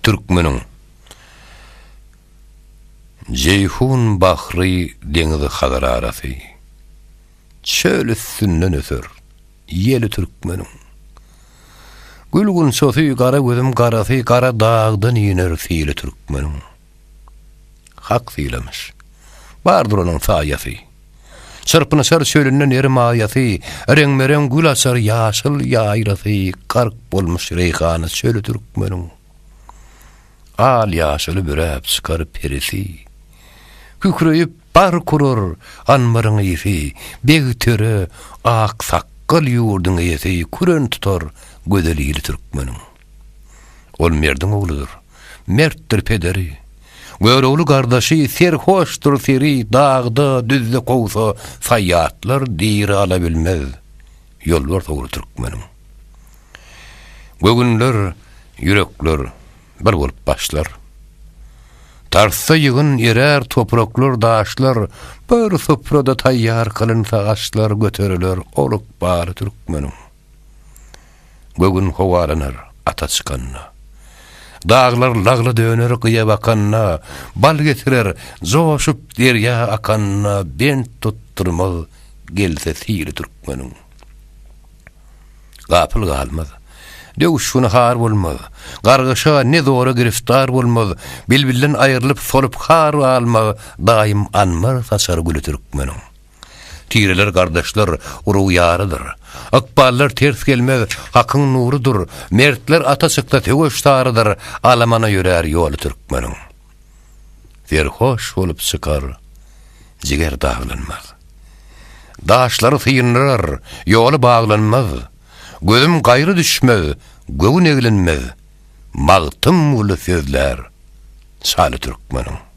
Türkmenüm. Ceyhun bahri denizi hadar arası. Çöl üstünden ötür. Yeli Türkmenüm. Gülgün sosu kara gözüm karası kara dağdan iner fiili Türkmenüm. Hak fiilemiş. Bardır onun sayası. Sırpını sır çölünden erim ayası. Renmeren gül asar yaşıl yayrası. Kark bolmuş reyhanı çölü Türkmenüm. Al yaşılı bürep çıkar perisi. Kükreyip bar kurur anmarın iyisi. Begtörü ak sakkal yurdun iyisi. Kuren tutar gödeliyli Türkmenüm. Ol merdin oğludur. Merttir pederi. Göröwli gardaşy serhoşdur seri. Dağda düzde kowsa sayyatlar diri ala bilmez. Yollar toğru Türkmenüm. Gögünler, yürekler bir bolup başlar. Tarsa yığın erer topraklar daşlar. Bir sofrada tayyar kılınsa ağaçlar götürülür. Oluk bari Türkmenüm. Gögün hovalanar ata çıkanna. Dağlar laglı döner kıya bakanna. Bal getirer zoşup derya akanna. Bent tutturmaz gelse siri Türkmenüm. Gapıl galmaz. Dövüşüne har bolmaz. Gargaşa ne doğru giriftar bolmaz. Bilbilden ayrılıp solup har almaz. Daim anmar saçar gülü Türkmenüm. Tireler kardeşler uru yarıdır. Akballar ters gelmez, hakkın nurudur. Mertler atasıkta tegoştarıdır. Alamana yürer yolu Türkmenüm. Serhoş olup çıkar, jiger dağlanmaz. Daşları sıyınlar, yolu bağlanmaz. Gözüm gayrı düşmez, göğün eglenmez. Mağtım ulu sözler, salı Türkmenüm.